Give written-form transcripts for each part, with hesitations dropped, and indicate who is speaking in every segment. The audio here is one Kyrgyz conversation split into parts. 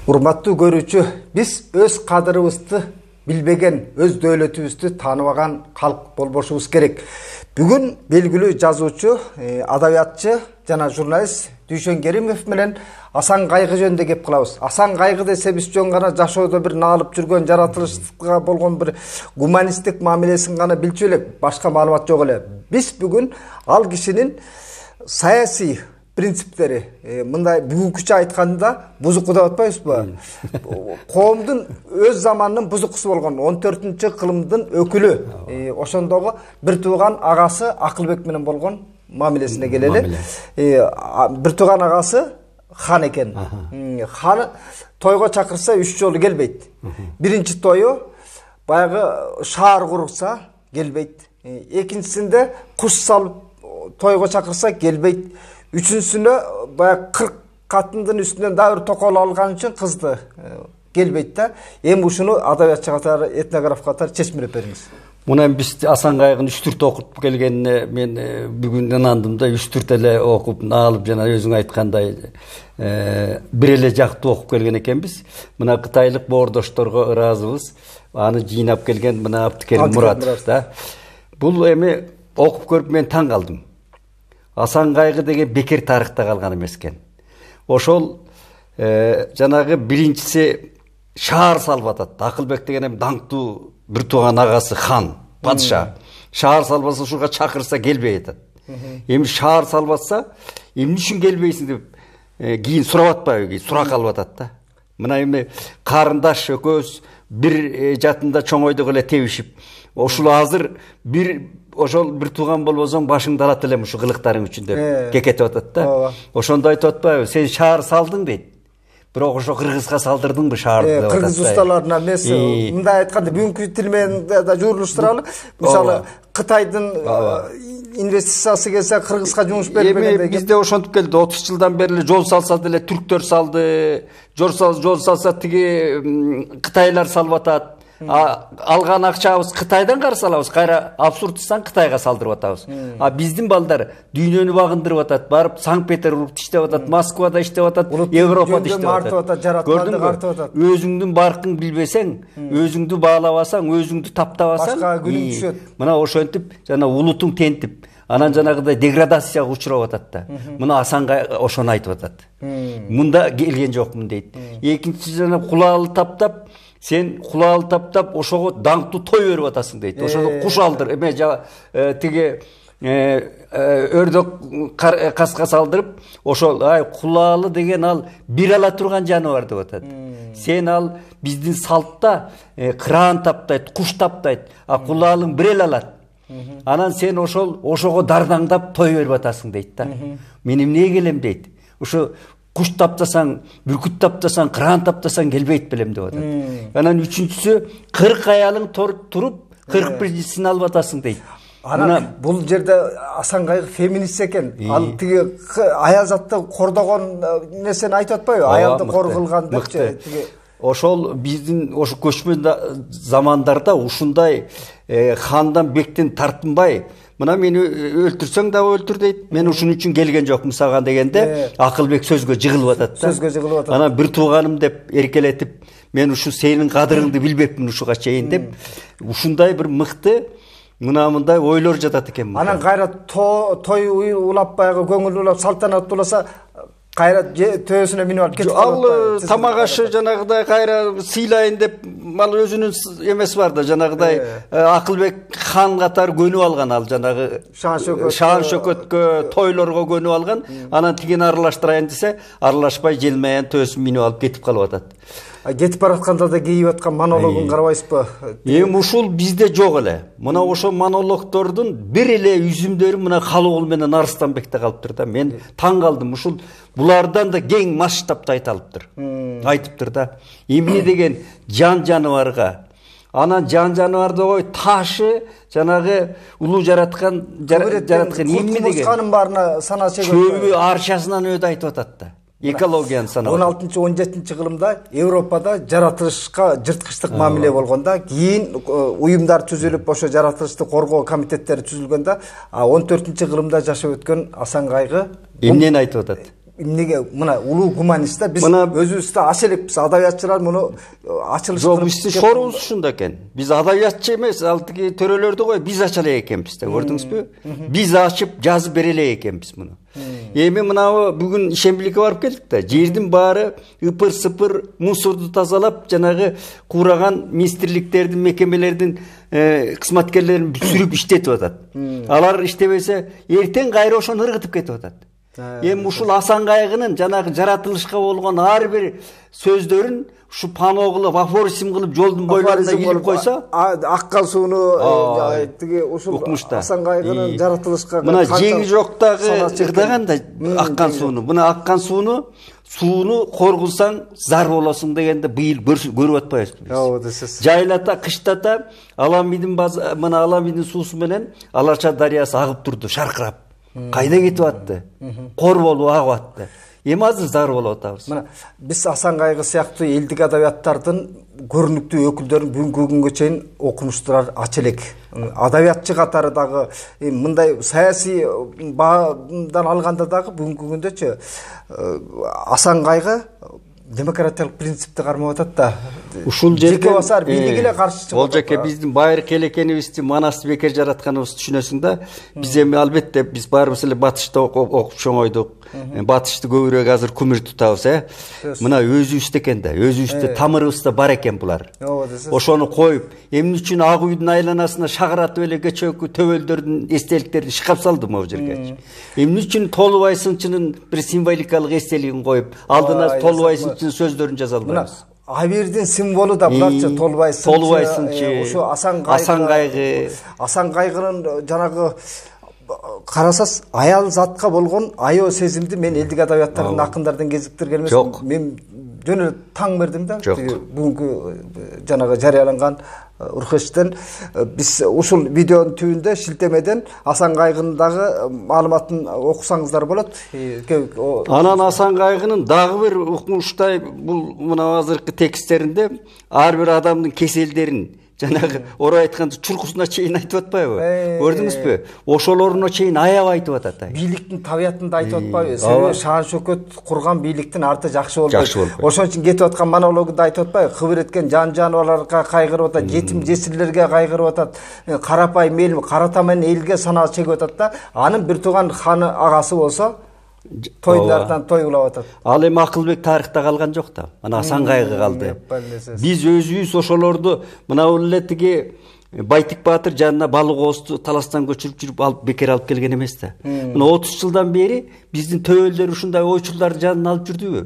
Speaker 1: Урматтуу көрүүчү, биз өз кадырыбызды билбеген, өз дөөлөтүбүздү тааныбаган калк болбошубуз керек. Бүгүн белгилүү жазуучу, адабиятчы жана журналист Дүйшөн Керимов менен Асан Кайгы жөнүндө кеп кылабыз. Асан Кайгы десе биз жөн гана жашоодо бир наалып жүргөн, жаратылышка болгон бир гуманисттик мамилесин гана билчү элек, башка маалымат жок эле. Биз бүгүн ал кишинин саясий принциптери, мындай бүгүнкүчө айтканда бузуку деп атпайбызбы? Коомдун өз заманынын бузукусу болгон 14-кылымдын өкүлү, ошондогу бир тууган агасы Акылбек менен болгон мамилесине келели. Бир тууган агасы хан экен. Хан тойго чакырса 3 жолу келбейт. Биринчи тою баягы шаар курса келбейт. Экинчисинде куш салып тойго чакырса келбейт. Üçüncüsüne bayağı 40 katındın üstünden daha bir tokol algan için kızdı. Gelbeyt de. Hem uşunu adabiyatçı katar, etnograf katar çeşmire beriniz.
Speaker 2: Muna biz Asan Kaygı'nın 3-4 okup gelgenine men bugün inandım da 3-4 ele okup alıp jana özüň aytkanday bir ele jaktı okup gelgen eken biz. Muna Kıtaylık boordoştorgo ırazыбыз. Anı jiynap gelgen muna Abdikerim Muratov da. Bul emi okup görüp men taң kaldım. Асан Кайгы деген бекер тарыхта калган эмес экен. Ошол жанагы биринчиси шаар салып атат. Акылбек деген эми даңктуу бир тууган агасы хан, падыша. Шаар салбаса ушуга чакырса келбей атат. Эми шаар салбаса, эмне үчүн келбейсиң деп кийин сурап атпайбы, сурак алып атат да. Мына эми карындаш экөөбүз бир жатында чоңойдук эле тебишип, ошол азыр ошол бир тууган болбосоң башыңды алат элем ушу кылыктарың үчүн деп кекетип атат да. Ошондо айтып атпайбы, сен шаар салдың дейт. Бирок ошо кыргызга салдырдыңбы шаарды деп атат.
Speaker 1: Кыргыз усталарына эмес, мындай айтканда бүгүнкү тил менен да журулуштуралы. Мисалы Кытайдын инвестициясы келсе Кыргызга жумуш бербегенде.
Speaker 2: Бизде ошентип келди, 30 жылдан бери эле жол салса деле түрктөр салды. Жол салса тиги Кытайлар салып атат. Алган акчабыз Кытайдан карсы алабыз, кайра абсурдтан Кытайга салдырып атабыз. Биздин балдар дүйнөнү багындырып атат, барып Санкт-Петербургда иштеп атат, Москвада иштеп атат, Европада иштеп атат. Өзүңдүн баркың билбесең, өзүңдү баалабасаң, өзүңдү таптабасаң,
Speaker 1: башка күнүң түшөт.
Speaker 2: Мына ошентип, жана улутуң тентип, анан жанагыдай деградацияга учурап атат да. Мына Асан Кайгы ошону айтып атат. Мында келген жокмун дейт. Экинчи жана кулаалы таптап, сен кулаалы таптап ошого даңктуу той берип атасың дейт. Ошондо куш алдыр, эме тиги өрдөк каска салдырып, ошол кулаалы деген ал бир ала турган жаныбар деп атат. Сен ал биздин салтта кыран таптайт, куш таптайт, кулаалың бир эл алат. Анан сен ошого дардаңдап той берип атасың дейт да. Мен эмне келем дейт. Ошо куш таптасаң, бүркүт таптасаң, кыран таптасаң келбейт белем деп атат. Анан үчүнчүсү 40 аялың туруп, 41-син алып атасың дейт.
Speaker 1: Анан бул жерде Асан Кайгы феминист экен. Ал тиги аял затты кордогон нерсени айтып атпайбы? Аялды кор кылган депчи.
Speaker 2: Ошол биздин ошу көчмөн замандарда ушундай хандан бектен тартынбай, мына мени өлтүрсөң да өлтүр дейт. Мен ушун үчүн келген жокмун сага дегенде Акылбек сөзгө жыгылып атат да.
Speaker 1: Сөзгө жыгылып атат.
Speaker 2: Анан бир тууганым деп эркелетип, мен ушу сенин кадырыңды билбепмин ушуга чейин деп, ушундай бир мыкты мындай ойлор жатат экен.
Speaker 1: Анан кайра той улап баягы көңүл улап салтанаттууласа кайра төбөсүнө минип алып кетип
Speaker 2: калат. Ал тамак ашы жанагыдай кайра сыйлайын деп, ал өзүнүн эмеси бар да, жанагыдай Акылбек хан катары көнүп алган, ал жанагы шаан шөкөткө, тойлорго көнүп алган. Анан тигини аралаштырайын десе, аралашпай желмаян төбөсүн минип алып кетип калып атат.
Speaker 1: Кетип баратканда да кейип аткан монологун карабайсызбы?
Speaker 2: Эми ушул бизде жок эле. Мына ошо монологдордун бир эле үзүмдөрү мына Калыгул менен Арыстанбекте калыптыр да. Мен таң калдым. Ушул булардан да кең масштабта айтыптыр да. Эмне деген жан жаныбарга, анан жан жаныбарды ой ташы, жанагы улуу жараткан эмне деген.
Speaker 1: Куртканын баарына сана чегип,
Speaker 2: чөбү арчасынан өдө айтып атат да. Экологияны санап.
Speaker 1: 16-17-кылымда Европада жаратылышка жырткычтык мамиле болгонда, кийин уюмдар түзүлүп, ошо жаратылышты коргоо комитеттери түзүлгөндө, 14-кылымда жашап өткөн Асан Кайгы
Speaker 2: эмнени айтып атат?
Speaker 1: эмнеге мына улуу гуманист да биз өзүбүз да ача элекпиз, адабиятчылар муну ачылыштырып.
Speaker 2: Жок, биздин шорубуз ушунда экен. Биз адабиятчы эмес, ал тиги төрөлөрдү кой, биз ача элек экенбиз да, көрдүңүзбү? Биз ачып жазып бере элек экенбиз муну. Эми мынабы бүгүн ишембиликке барып келдик да, жердин баары ыпыр-сыпыр, мусорду тазалап, жанагы кураган министрликтердин, мекемелердин кызматкерлерин сүрүп иштетип атат. Алар иштебесе, эртең кайра ошону ыргытып кетип атат. Эми ушул Асан Кайгынын жанагы жаратылышка болгон ар бир сөздөрүн ушу пано кылып, афоризм кылып жолдун бойлорунда илип койсо,
Speaker 1: аккан сууну тиги ушул Асан Кайгынын жаратылышка
Speaker 2: мына жеңи жоктогу ырдаганда аккан сууну, мына аккан сууну коргусаң зар болосуң дегенде быйыл көрүп атпайбызбы?
Speaker 1: Ооба десес.
Speaker 2: Жайлата, кыштата Аламидин мына Аламидин суусу менен Аларча дарыясы агып турду, шаркырап. Кайда кетип атты? Кор болуп агып атты. Эми азыр зар болуп атабыз.
Speaker 1: Мына биз Асан Кайгы сыяктуу элдик адабияттардын көрүнүктүү өкүлдөрүн бүгүнкү күнгө чейин окумуштурар ача элек. Адабиятчы катары дагы мындай саясий баадан алганда дагы бүгүнкү күндөчү Асан Кайгы демократиялык принципти кармап атат да.
Speaker 2: Ушул жерде
Speaker 1: жеке басар бийлиги эле каршы чыгып.
Speaker 2: Ол жаке биздин байыркы элекенибизди, манасты бекер жаратканыбызды түшүнөсүң да. Биз эми албетте биз баарыбыз эле батышта окуп чоңойдук. Батышты көбүрөөк азыр күмүр тутабыз, Мына өзүбүздө экен да, өзүбүздө тамырыбызда бар экен булар. Ошону коюп, эмне үчүн Ак үйдүн айланасына шагыратып эле кечээкү төбөлдөрдүн эстеликтерин шкаф салды могу жерге. Эмне үчүн Толубай сынчынын бир символикалык эстелигин коюп, алдына Толубай сынчынын сөздөрүн жаза албайбыз.
Speaker 1: Абирдин символу да буларчы Толубай сынчы, ошо Асан Кайгы. Асан Кайгынын жанагы карасас аял затка болгон аяб сезимди мен элдик адабияттардын акындардын кезиктирген эмес. Мен жөн эле таң бердим да. Бүгүнкү жанагы жарыяланган уркештен биз ушул видеонун түбүндө шилтемеден Асан Кайгынын дагы маалыматын окусаңыздар болот.
Speaker 2: Анан Асан Кайгынын дагы бир укмуштай бул мына азыркы тексттеринде ар бир адамдын кеселдерин жанагы ора айтканда чуркусуна чейин айтып атпайбы? Көрдүңүзбү? Ошолоруна чейин аябай айтып атат.
Speaker 1: Бийликтин табиятын да айтып атпайбы? Себеби шаар шөкөт курган бийликтин арты жакшы болбойт. Ошон үчүн кетип аткан монологунда айтып атпайбы? Кыбыр эткен жан жаныбарларга кайгырып атат, жетим жесирлерге кайгырып атат, карапайым эл, каратаман элге санаа чегип атат да. Анын бир тууган ханы агасы болсо тойлардан той кылып атат.
Speaker 2: Ал эми Акылбек тарыхта калган жок да. Мына Асан Кайгы калды. Биз өзүбүз ошолорду мына эле тиги Байтик Баатыр жанына балык оосту таластан көчүрүп жүрүп алып бекер алып келген эмес да. Мына 30 жылдан бери биздин төбөлдөр ушундай ойчулдарды жанына алып жүрдүбү?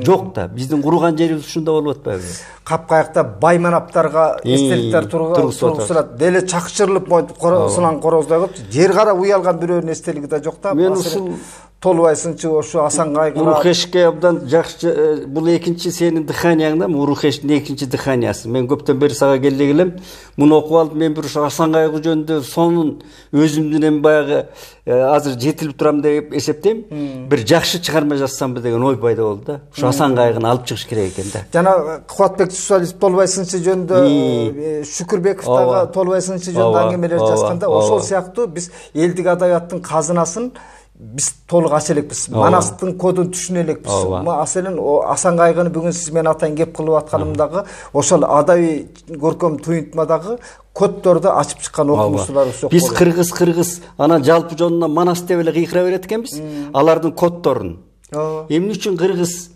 Speaker 2: Жок да. Биздин курган жерибиз ушунда болуп атпайбы?
Speaker 1: Капкаякта байманаптарга эстеликтер тургузулат. Деле чакчырылып коросунан короздай коюп, жер кара уялган бирөөнүн эстелиги да жок да.
Speaker 2: Мен ушул
Speaker 1: Толубай сынчы ошо Асан Кайгы
Speaker 2: Урухешке абдан жакшы, бул экинчи сенин дыханияңда, Урухештин экинчи дыханиясы. Мен көптөн бери сага келе келем. Муну окуп алып, мен бир ошо Асан Кайгы жөнүндө сонун өзүмдүн баягы азыр жетилип турам деп эсептейм. Бир жакшы чыгарма жазсамбы деген ой пайда болду да. Ошо Асан Кайгыны алып чыгыш керек экен да.
Speaker 1: Жана Кубатбек социалист Толубай сынчы жөнүндө Шүкүрбеков дагы Толубай сынчы жөнүндө аңгемелер жазганда, ошол сыяктуу биз элдик адабияттын казынасын биз толук ача элекпиз. Манастын кодун түшүнө элекпиз. Маселен Асан Кайгыны бүгүн сиз менен атайын кеп кылып атканымдагы ошол адабий көркөм туюнтмадагы коддорду ачып чыккан окумуштуулар жок.
Speaker 2: Биз кыргыз анан жалпы жонунан манас деп эле кыйкыра берет экенбиз. Алардын коддорун. Эмне үчүн кыргыз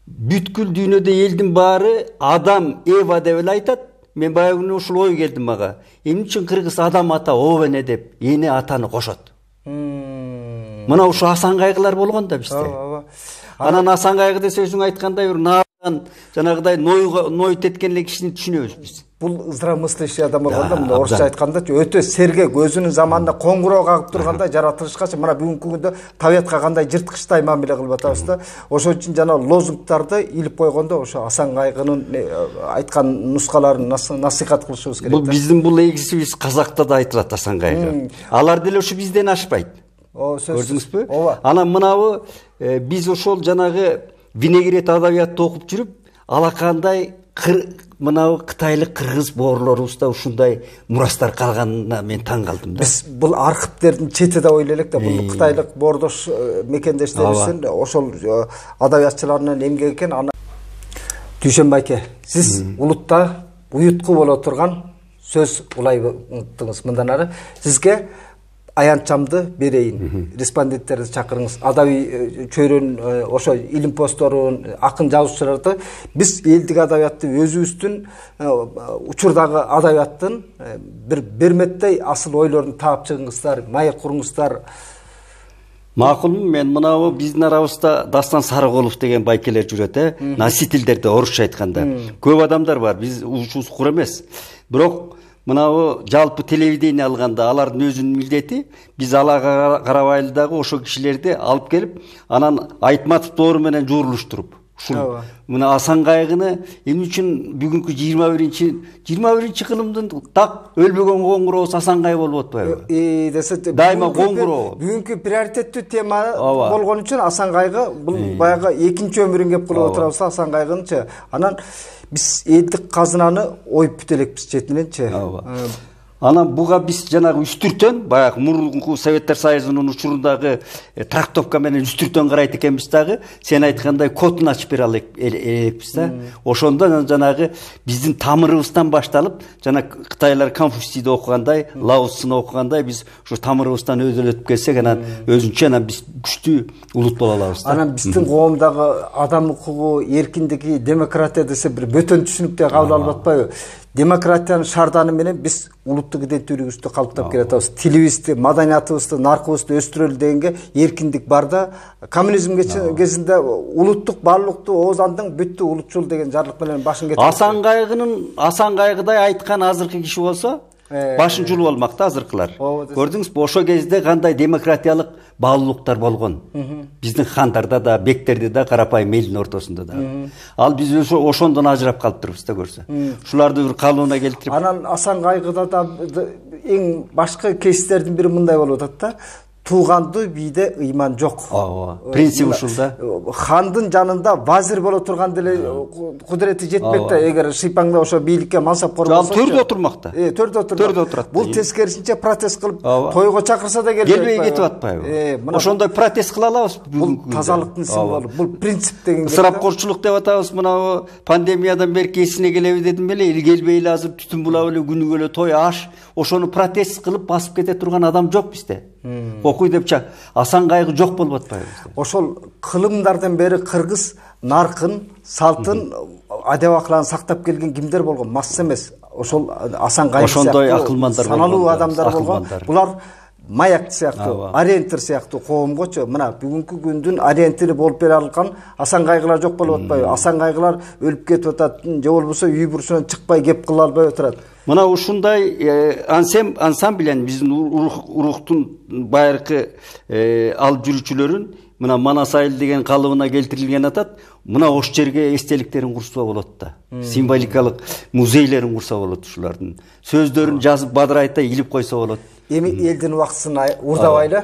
Speaker 2: бүткүл дүйнөдө элдин баары адам Эва деп эле айтат? Мен баягы күнү ушул ой келди мага. Эмне үчүн кыргыз адам ата обене деп эне атаны кошот? Мына ушу Асан Кайгылар болгон да бизде. Анан Асан Кайгы десе өзүң айткандай бир наадан жанагыдай ной теткен эле кишини түшүнөбүз биз.
Speaker 1: Бул здравомыслящий адам болгон да, мында орусча айтканда өтө сергек, өзүнүн заманында коңгуроо кагып тургандай жаратылышкачы мына бүгүнкү күндө табиятка кандай жырткычтай мамиле кылып атабыз да. Ошон үчүн жана лозунгдарды илип койгондо ошо Асан Кайгынын айткан нускаларын насихат кылышыбыз керек.
Speaker 2: Бул биздин бул эгисибиз казакта да айтылат Асан Кайгы. Алар деле ушу бизден ашпайт. Көрдүңүзбү? Анан мынабы биз ошол жанагы винегрет адабиятты окуп жүрүп, алакандай мынау Кытайлык кыргыз боорлорубузда ушундай мурастар калганына мен таң калдым да.
Speaker 1: Биз бул архивтердин четиде ойлой элек да, бул Кытайлык боордош мекендештерибиздин ошол адабиятчыларынын эмгеги экен. Аны Дүйшөнбай аке, сиз улутта уютку боло турган сөз улайбыңыз. Мындан ары сизге аянтчамды берейин, респонденттерди чакырыңыз, адабий чөйрөнүн ошо илим постторун, акын жазуучуларды, биз элдик адабиятты өзүбүздүн учурдагы адабияттын бир берметтей асыл ойлорун таап чыгыңыздар, маек куруңуздар.
Speaker 2: Макулму, мен мынабу биздин арабызда Дастан Сарыголов деген байкелер жүрөт, носительдерди орусча айтканда. Көп адамдар бар, биз ушубуз кур эмес. Бирок мынабу жалпы телевидение алганда алардын өзүнүн милдети, биз алага карабайлы дагы ошо кишилерди алып келип, анан Айтматов доору менен жуурулуштуруп, ушул мына Асан Кайгыны эмне үчүн бүгүнкү 21 кылымдын так өлбөгөн коңгурообуз Асан Кайгы болуп атпайбы? Дайыма коңгуроо.
Speaker 1: Бүгүнкү приоритеттүү тема болгон үчүн Асан Кайгы бул баягы экинчи өмүрүн кеп кылып отурабыз Асан Кайгынчы. Анан биз элдик казынаны оюп бүт элекпиз четиненчи.
Speaker 2: Анан буга биз жанагы үстүртөн, баягы мурунку Советтер Союзунун учурундагы трактовка менен үстүртөн карайт экенбиз дагы, сен айткандай кодун ачып бере элекпиз да. Ошондо жанагы биздин тамырыбыздан башталып, жана Кытайлар Конфуцийди окугандай, Лао Цзыны окугандай биз ушу тамырыбыздан өзөлөтүп келсек, анан өзүнчө анан биз күчтүү улут боло алабыз да.
Speaker 1: Анан биздин коомдагы адам укугу, эркиндиги, демократия десе бир бөтөн түшүнүктө кабыл алып атпайбы? Демократиянын шарданы менен биз улуттук иденттүүлүгүбүздү калыптап келатабыз. Тилибизди, маданиятыбызды, наркыбызды өстүрөлү дегенге эркиндик бар да. Коммунизм кезинде улуттук баалуулукту оозандын бүттү улутчул деген жарлык менен башын кетирди.
Speaker 2: Асан Кайгыдай айткан азыркы киши болсо, башын жулуп алмак да азыркылар. Көрдүңүзбү, ошо кезде кандай демократиялык баалуулуктар болгон. Биздин хандарда да, бектерде да, карапайым элдин ортосунда да. Ал биз ошондон ажырап калыптырбыз да көрсө. Ушуларды бир калыбына келтирип.
Speaker 1: Анан Асан Кайгыда да эң башкы кейстердин бири мындай болуп атат да. Тууганды бийде ыйман жок.
Speaker 2: Принцип ушул да.
Speaker 1: Хандын жанында вазир боло турган деле кудурети жетпек да, эгер шыйпаңда ошо бийликке мансап корбосо.
Speaker 2: Төрдө отурмак да.
Speaker 1: Төрдө отурат. Бул тескерисинче протест кылып, тойго чакырса да
Speaker 2: келбей кетип атпайбы? Ошондой протест кыла алабыз.
Speaker 1: Бул тазалыктын символу, бул принцип деген.
Speaker 2: Ысырапкорчулук деп атабыз, мына пандемиядан бери эсине келеби дедим беле, келбей эле азыр түтүн булап эле күнүгө эле той аш, ошону протест кылып басып кете турган адам жок бизде. Окуй деп Асан Кайгы жок болуп атпайбы?
Speaker 1: Ошол кылымдардан бери кыргыз наркын, салтын, адеп-акылын сактап келген кимдер болгон? Масса эмес. Ошол Асан Кайгы
Speaker 2: ошондой акылмандар болгон.
Speaker 1: Саналуу адамдар болгон. Булар маяк сыяктуу, ориентир сыяктуу коомгочу мына бүгүнкү күндүн ориентири болуп бере алган Асан Кайгылар жок болуп атпайбы? Асан Кайгылар өлүп кетип атат, же болбосо үй бурчунан чыкпай кеп кыла албай отурат.
Speaker 2: Мына ушундай ансамблен биздин уруктун байыркы алып жүрүүчүлөрүн мына Манас айыл деген калыбына келтирилген атат. Мына ош жерге эстеликтерин курса болот да. Символикалык музейлерин курса болот ушулардын. Сөздөрүн жазып бадырайта илип койсо болот.
Speaker 1: Эми элдин убактысын уурдабайлы.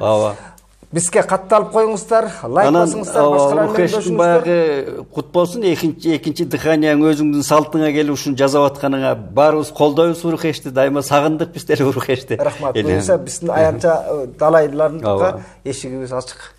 Speaker 1: Бизге катталып коюңуздар, лайк басыңыздар, башкалар менен
Speaker 2: бөлүшүңүздөр. Баягы кут болсун, экинчи дыханияң өзүңдүн салтыңа келип ушуну жасап атканыңа баарыбыз колдойбуз Урухешти, дайыма сагындык биз деле Урухешти.
Speaker 1: Рахмат. Буюрса биздин аянтча далайларга эшигибиз ачык.